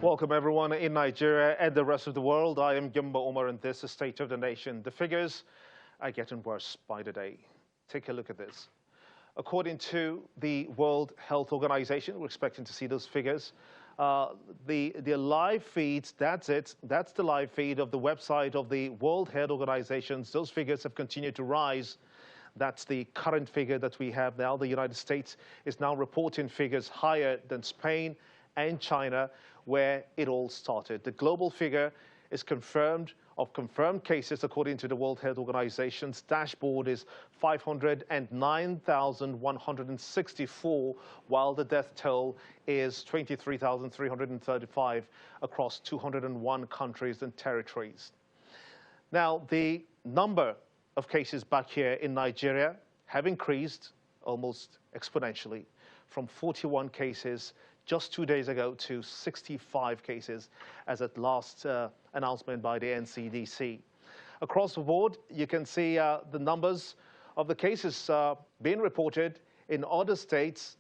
Welcome everyone in Nigeria and the rest of the world. I am Gimba Umar and this is State of the Nation. The figures are getting worse by the day. Take a look at this. According to the World Health Organization, we're expecting to see those figures. The live feeds, that's it. That's the live feed of the website of the World Health Organization. Those figures have continued to rise. That's the current figure that we have now. The United States is now reporting figures higher than Spain and China, where it all started. The global figure is confirmed cases according to the World Health Organization's dashboard is 509,164, while the death toll is 23,335 across 201 countries and territories. Now, the number of cases back here in Nigeria have increased almost exponentially from 41 cases just 2 days ago to 65 cases as at last announcement by the NCDC. Across the board, you can see the numbers of the cases being reported in other states.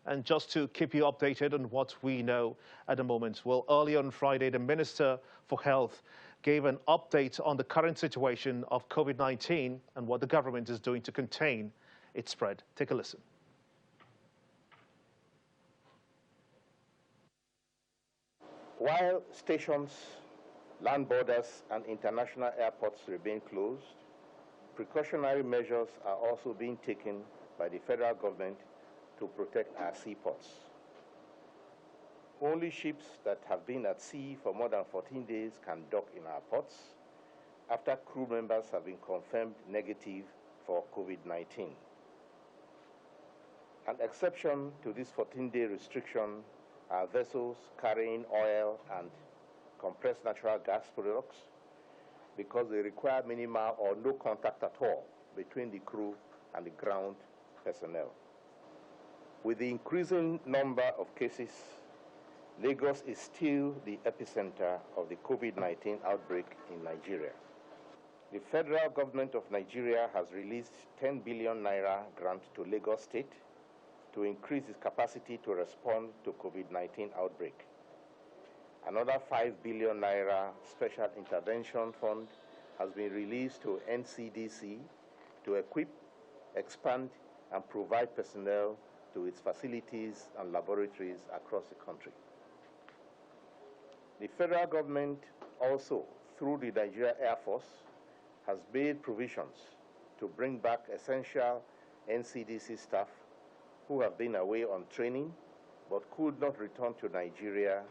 And just to keep you updated on what we know at the moment, well, earlier on Friday, the Minister for Health gave an update on the current situation of COVID-19 and what the government is doing to contain its spread. Take a listen. While stations, land borders, and international airports remain closed, precautionary measures are also being taken by the federal government to protect our seaports. Only ships that have been at sea for more than 14 days can dock in our ports after crew members have been confirmed negative for COVID-19. An exception to this 14-day restriction are vessels carrying oil and compressed natural gas products because they require minimal or no contact at all between the crew and the ground personnel. With the increasing number of cases, Lagos is still the epicenter of the COVID-19 outbreak in Nigeria. The federal government of Nigeria has released 10 billion naira grant to Lagos State to increase its capacity to respond to COVID-19 outbreak. Another 5 billion naira special intervention fund has been released to NCDC to equip, expand, and provide personnel to its facilities and laboratories across the country. The federal government also, through the Nigeria Air Force, has made provisions to bring back essential NCDC staff who have been away on training but could not return to Nigeria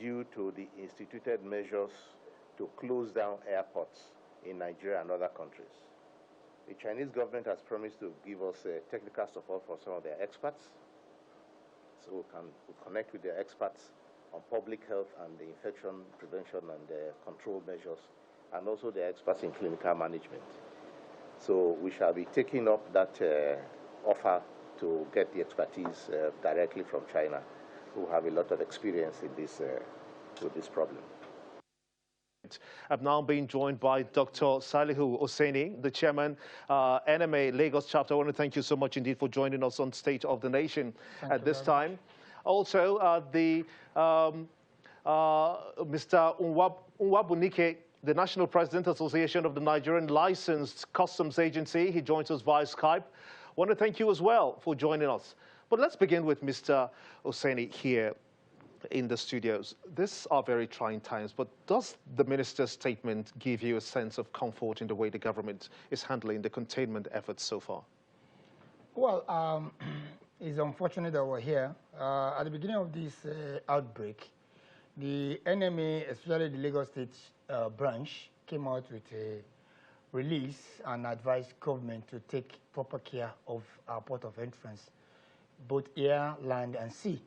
due to the instituted measures to close down airports in Nigeria and other countries. The Chinese government has promised to give us technical support for some of their experts, so we can connect with their experts on public health and the infection prevention and control measures, and also the experts in clinical management. So we shall be taking up that offer to get the expertise directly from China, who have a lot of experience in this, with this problem. I'm now being joined by Dr. Salihu Oseni, the chairman, NMA Lagos chapter. I want to thank you so much indeed for joining us on State of the Nation at this time. Also, Mr. Nwabunike, the National President Association of the Nigerian Licensed Customs Agency. He joins us via Skype. I want to thank you as well for joining us. But let's begin with Mr. Oseni here in the studios. These are very trying times, but does the minister's statement give you a sense of comfort in the way the government is handling the containment efforts so far? Well, it's unfortunate that we're here. At the beginning of this outbreak, the NMA, especially the Lagos State branch, came out with a release and advised government to take proper care of our port of entrance, both air, land, and sea.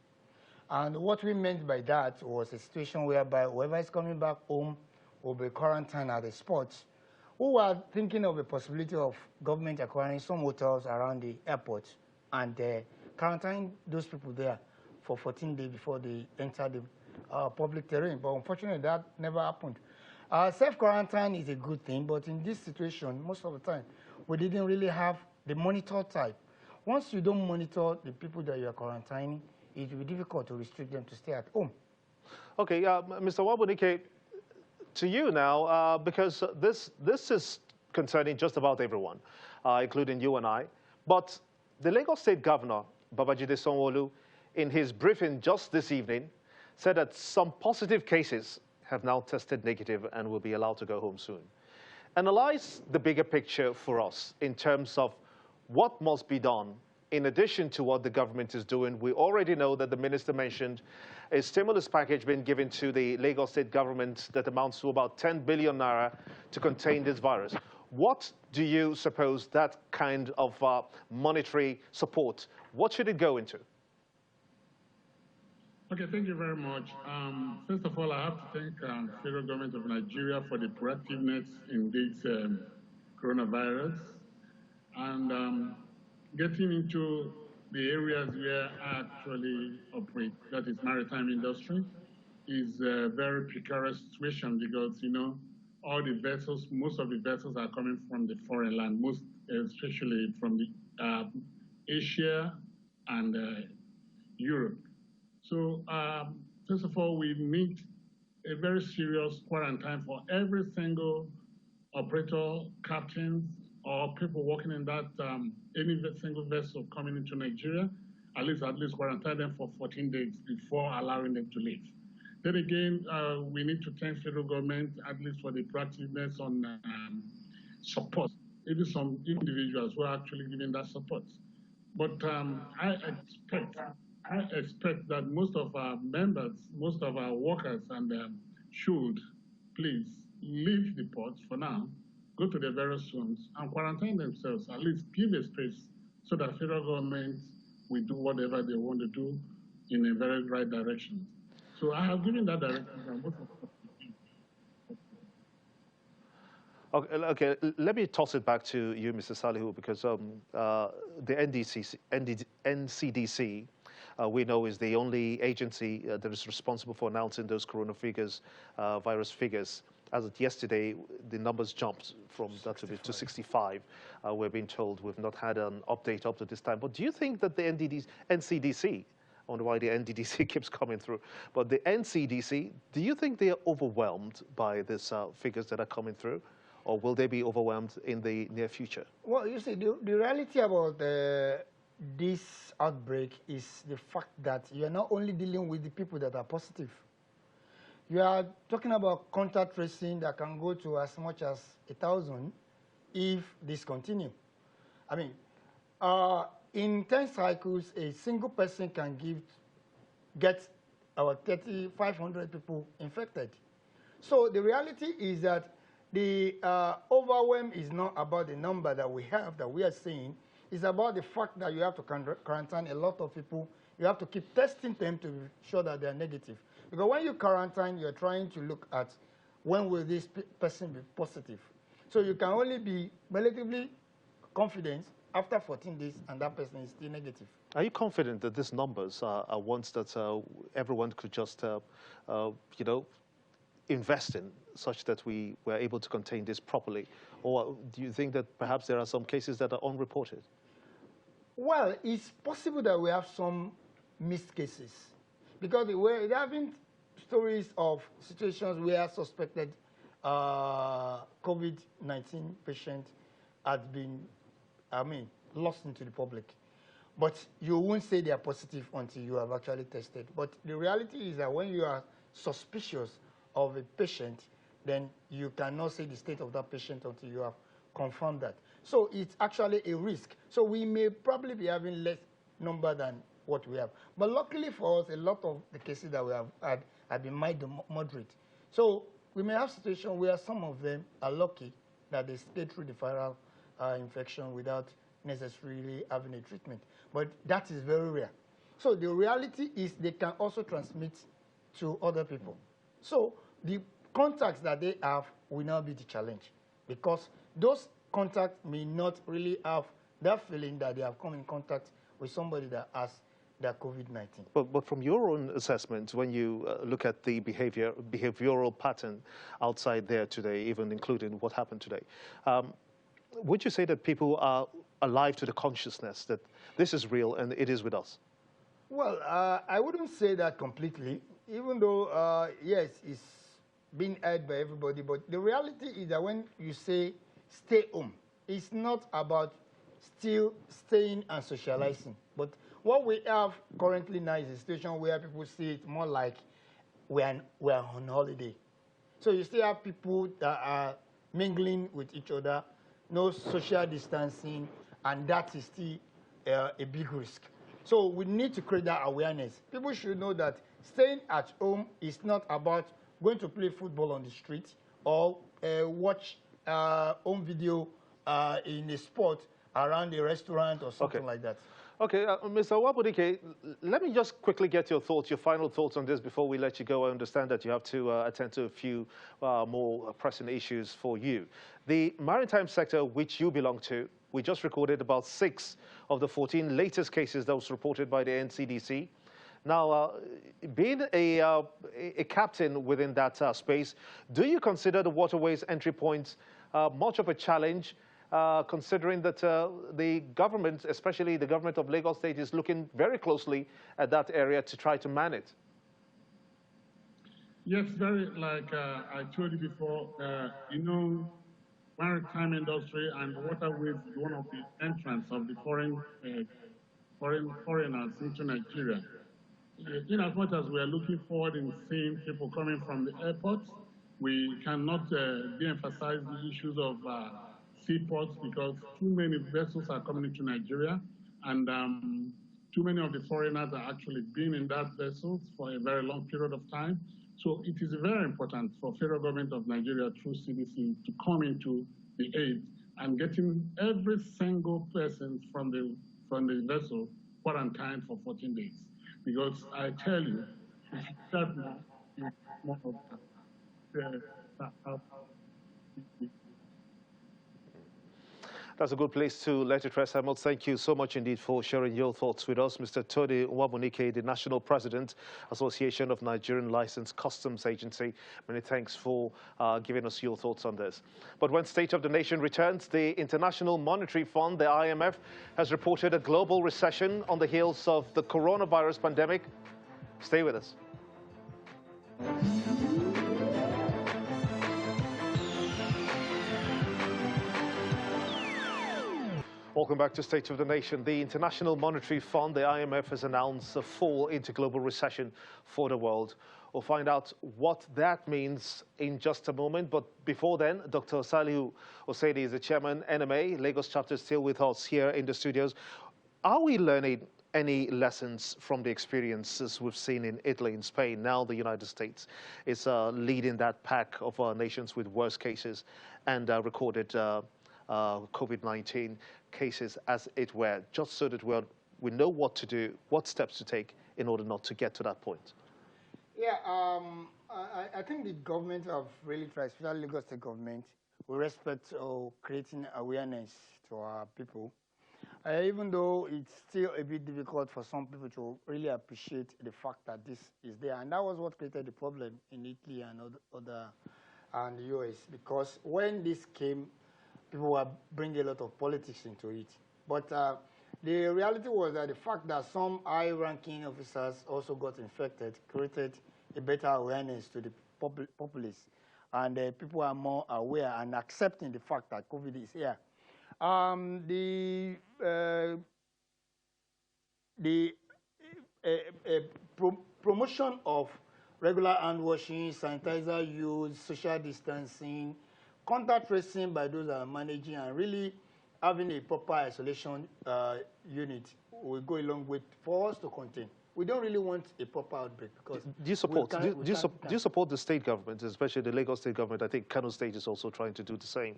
And what we meant by that was a situation whereby whoever is coming back home will be quarantined at the spots. We were thinking of the possibility of government acquiring some hotels around the airport and quarantining those people there for 14 days before they enter the public terrain. But unfortunately, that never happened. Self-quarantine is a good thing, but in this situation, most of the time, we didn't really have the monitor type. Once you don't monitor the people that you are quarantining, it will be difficult to restrict them to stay at home. Okay, Mr. Wabunike, to you now, because this is concerning just about everyone, including you and I. But the Lagos State Governor, Babajide Sanwo-Olu, in his briefing just this evening, said that some positive cases have now tested negative and will be allowed to go home soon. Analyze the bigger picture for us in terms of what must be done in addition to what the government is doing. We already know that the minister mentioned a stimulus package being given to the Lagos State government that amounts to about 10 billion naira to contain this virus. What do you suppose that kind of monetary support, what should it go into? Okay, thank you very much. First of all, I have to thank the federal government of Nigeria for the proactiveness in this coronavirus and getting into the areas where I actually operate, that is maritime industry, is a very precarious situation because, you know, all the vessels, most of the vessels are coming from the foreign land, most especially from the Asia and Europe. So first of all, we need a very serious quarantine for every single operator, captains, or people working in that any single vessel coming into Nigeria. At least quarantine them for 14 days before allowing them to leave. Then again, we need to thank federal government at least for the proactiveness on support. Maybe some individuals who are actually giving that support. But I expect that most of our members, most of our workers, and should please leave the port for now, go to the various homes and quarantine themselves, at least give a space so that federal government will do whatever they want to do in a very right direction. So I have given that direction. Okay, let me toss it back to you, Mr. Salihu, because the NCDC, we know, is the only agency that is responsible for announcing those virus figures. As of yesterday, the numbers jumped from that to 65. We're being told we've not had an update up to this time. But do you think that the NCDC, I wonder why the NCDC keeps coming through, but the NCDC, do you think they are overwhelmed by these figures that are coming through? Or will they be overwhelmed in the near future? Well, you see, the reality about this outbreak is the fact that you are not only dealing with the people that are positive. You are talking about contact tracing that can go to as much as 1,000 if this continues. I mean, in 10 cycles, a single person can get about 3,500 people infected. So the reality is that the overwhelm is not about the number that we are seeing. It's about the fact that you have to quarantine a lot of people. You have to keep testing them to be sure that they're negative. Because when you quarantine, you're trying to look at when will this person be positive. So you can only be relatively confident after 14 days and that person is still negative. Are you confident that these numbers are ones that everyone could just, you know, invest in, such that we were able to contain this properly? Or do you think that perhaps there are some cases that are unreported? Well, it's possible that we have some missed cases, because we're having stories of situations where suspected COVID-19 patients had been, lost into the public. But you won't say they are positive until you have actually tested. But the reality is that when you are suspicious of a patient, then you cannot say the state of that patient until you have confirmed that. So it's actually a risk. So we may probably be having less number than what we have. But luckily for us, a lot of the cases that we have had have been mild to moderate. So we may have situations where some of them are lucky that they stay through the viral infection without necessarily having a treatment. But that is very rare. So the reality is they can also transmit to other people. So the contacts that they have will now be the challenge, because those contacts may not really have that feeling that they have come in contact with somebody that has that COVID-19. But from your own assessment, when you look at the behavioral pattern outside there today, even including what happened today, would you say that people are alive to the consciousness that this is real and it is with us? Well, I wouldn't say that completely, even though, yes, it's being heard by everybody. But the reality is that when you say stay home, it's not about still staying and socializing. But what we have currently now is a situation where people see it more like we're on holiday. So you still have people that are mingling with each other, no social distancing, and that is still a big risk. So we need to create that awareness. People should know that staying at home is not about going to play football on the street or watch home video in a sport around a restaurant or something like that. Okay, Mr. Wabunike, let me just quickly get your thoughts, your final thoughts on this before we let you go. I understand that you have to attend to a few more pressing issues for you. The maritime sector, which you belong to, we just recorded about 6 of the 14 latest cases that was reported by the NCDC. Now, being a captain within that space, do you consider the waterways entry points much of a challenge, considering that the government, especially the government of Lagos State, is looking very closely at that area to try to man it? Yes, very, like I told you before, you know, maritime industry and waterways is one of the entrance of the foreigners into Nigeria. In as much as we are looking forward in seeing people coming from the airport, we cannot de-emphasize the issues of seaports because too many vessels are coming into Nigeria, and too many of the foreigners are actually being in that vessels for a very long period of time. So it is very important for federal government of Nigeria through CDC to come into the aid and getting every single person from the vessel quarantined for 14 days. Because I tell you, if you start more of That's a good place to let it rest. Samuel, thank you so much indeed for sharing your thoughts with us. Mr. Tode Wabunike, the National President, Association of Nigerian Licensed Customs Agency. Many thanks for giving us your thoughts on this. But when State of the Nation returns, the International Monetary Fund, the IMF, has reported a global recession on the heels of the coronavirus pandemic. Stay with us. Welcome back to State of the Nation. The International Monetary Fund, the IMF, has announced a fall into global recession for the world. We'll find out what that means in just a moment. But before then, Dr. Salihu Osedi is the chairman, NMA, Lagos chapter, still with us here in the studios. Are we learning any lessons from the experiences we've seen in Italy and Spain? Now the United States is leading that pack of nations with worse cases and recorded COVID-19 cases, as it were, just so that we know what to do, what steps to take in order not to get to that point. Yeah, I think the government have really tried, especially Lagos State government, with respect to creating awareness to our people. Even though it's still a bit difficult for some people to really appreciate the fact that this is there. And that was what created the problem in Italy and and the US, because when this came, people were bringing a lot of politics into it. But the reality was that the fact that some high-ranking officers also got infected created a better awareness to the populace. And people are more aware and accepting the fact that COVID is here. Promotion of regular hand washing, sanitizer use, social distancing, contact tracing by those that are managing, and really having a proper isolation unit will go a long way for us to contain. We don't really want a proper outbreak because do you support the state government, especially the Lagos State government? I think Kano State is also trying to do the same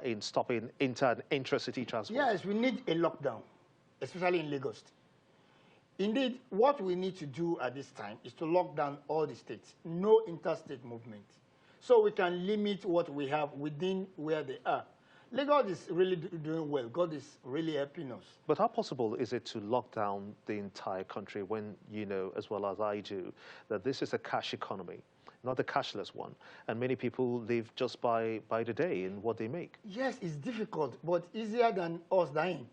in stopping inter- and intra-city transport. Yes, we need a lockdown, especially in Lagos. Indeed, what we need to do at this time is to lock down all the states, no interstate movement, so we can limit what we have within where they are. Lagos is really doing well. God is really helping us. But how possible is it to lock down the entire country when you know, as well as I do, that this is a cash economy, not a cashless one, and many people live just by the day in what they make? Yes, it's difficult, but easier than us dying.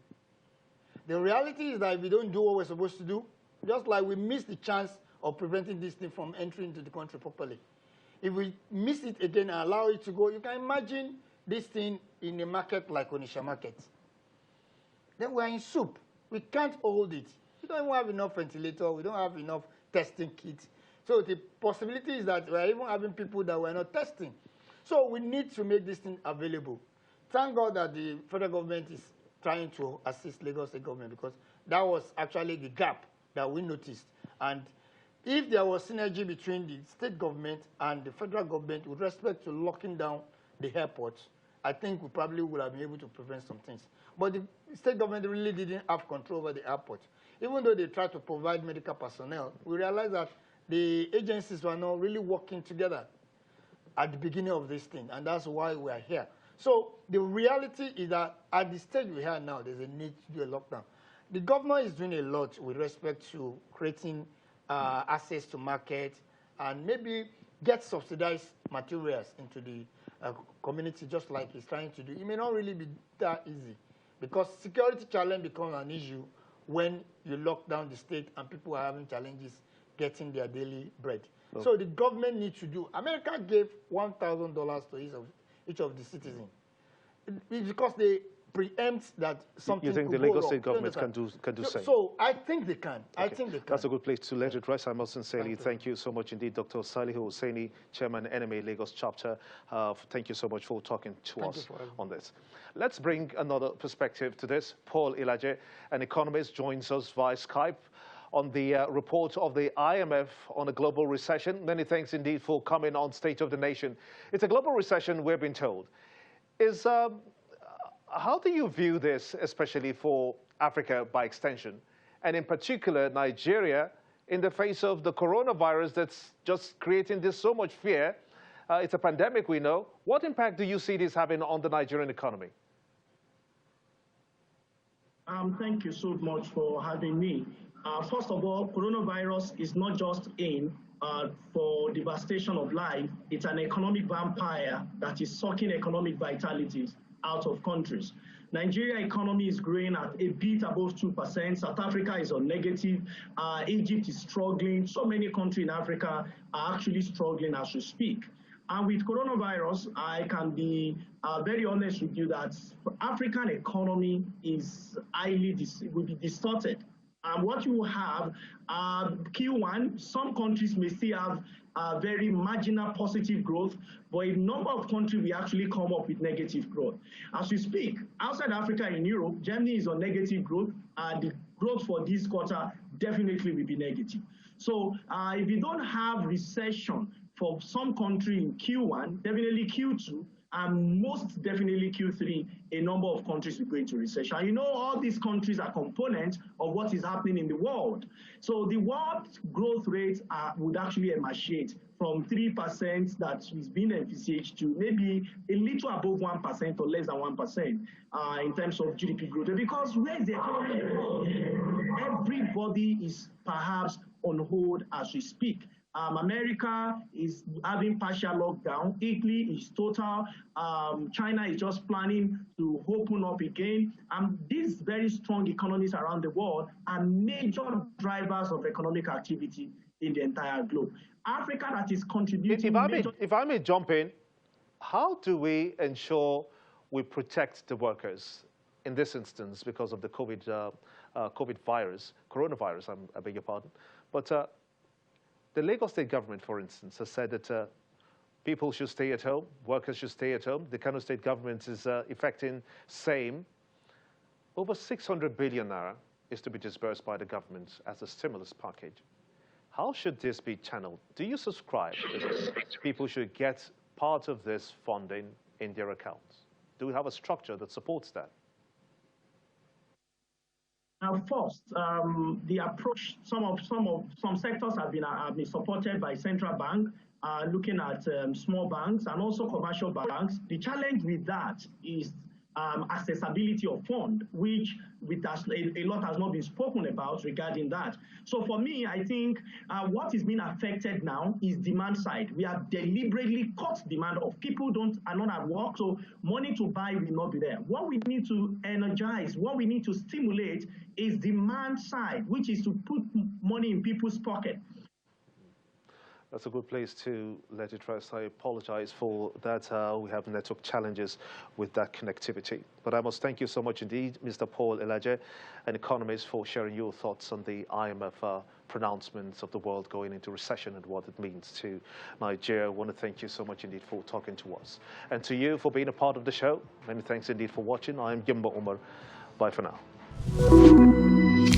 The reality is that if we don't do what we're supposed to do, Just like we missed the chance of preventing this thing from entering into the country properly. If we miss it again and allow it to go, you can imagine this thing in a market like Onitsha market. Then we're in soup. We can't hold it. We don't even have enough ventilator. We don't have enough testing kits. So the possibility is that we're even having people that we're not testing. So we need to make this thing available. Thank God that the federal government is trying to assist Lagos State government, because that was actually the gap that we noticed. And if there was synergy between the state government and the federal government with respect to locking down the airports, I think we probably would have been able to prevent some things. But the state government really didn't have control over the airport. Even though they tried to provide medical personnel, we realized that the agencies were not really working together at the beginning of this thing, and that's why we are here. So the reality is that at the stage we are now, there's a need to do a lockdown. The government is doing a lot with respect to creating access to market and maybe get subsidized materials into the community, just like he's trying to do. It may not really be that easy, because security challenge becomes an issue when you lock down the state and people are having challenges getting their daily bread. Oh. So the government needs to do. America gave $1,000 to each of the citizens. It's because they preempt that something. You think the Lagos State government can do same? So I think they can. Okay. I think they can. That's a good place to let it rest. I must sincerely thank you so much indeed, Dr. Salihu Hussaini, Chairman, NMA Lagos Chapter. Thank you so much for talking to us on this. Let's bring another perspective to this. Paul Ilaje, an economist, joins us via Skype on the report of the IMF on a global recession. Many thanks indeed for coming on State of the Nation. It's a global recession, we've been told. How do you view this, especially for Africa by extension, and in particular Nigeria, in the face of the coronavirus that's just creating this so much fear? It's a pandemic, we know. What impact do you see this having on the Nigerian economy? Thank you so much for having me. First of all, coronavirus is not just in for devastation of life. It's an economic vampire that is sucking economic vitalities out of countries. Nigeria economy is growing at a bit above 2%. South Africa is on negative. Egypt is struggling. So many countries in Africa are actually struggling as we speak. And with coronavirus, I can be very honest with you that African economy is will be distorted. What you have, Q1, some countries may still have very marginal positive growth, but a number of countries will actually come up with negative growth. As we speak, outside Africa in Europe, Germany is on negative growth. The growth for this quarter definitely will be negative. So if you don't have recession for some country in Q1, definitely Q2, and most definitely Q3, a number of countries will go into recession. And you know, all these countries are components of what is happening in the world. So the world growth rate would actually emerge from 3% that is being envisaged to maybe a little above 1% or less than 1% in terms of GDP growth. Because where is the economy? Everybody is perhaps on hold as we speak. America is having partial lockdown. Italy is total. China is just planning to open up again. And these very strong economies around the world are major drivers of economic activity in the entire globe. Africa that is contributing. If I may jump in, how do we ensure we protect the workers in this instance because of the coronavirus, I beg your pardon. But the Lagos State government, for instance, has said that people should stay at home, workers should stay at home. The Kano State government is effecting same. Over 600 billion naira is to be disbursed by the government as a stimulus package. How should this be channeled? Do you subscribe that people should get part of this funding in their accounts? Do we have a structure that supports that? First, the approach, some sectors have been supported by central bank, looking at small banks and also commercial banks. The challenge with that is accessibility of fund, which a lot has not been spoken about regarding that. So for me, I think what is being affected now is demand side. We have deliberately cut demand of people are not at work, so money to buy will not be there. What we need to energize, what we need to stimulate is demand side, which is to put money in people's pocket. That's a good place to let it rest. I apologize for that. We have network challenges with that connectivity. But I must thank you so much indeed, Mr. Paul Elaje, an economist, for sharing your thoughts on the IMF pronouncements of the world going into recession and what it means to Nigeria. I want to thank you so much indeed for talking to us. And to you for being a part of the show. Many thanks indeed for watching. I am Gimba Umar. Bye for now.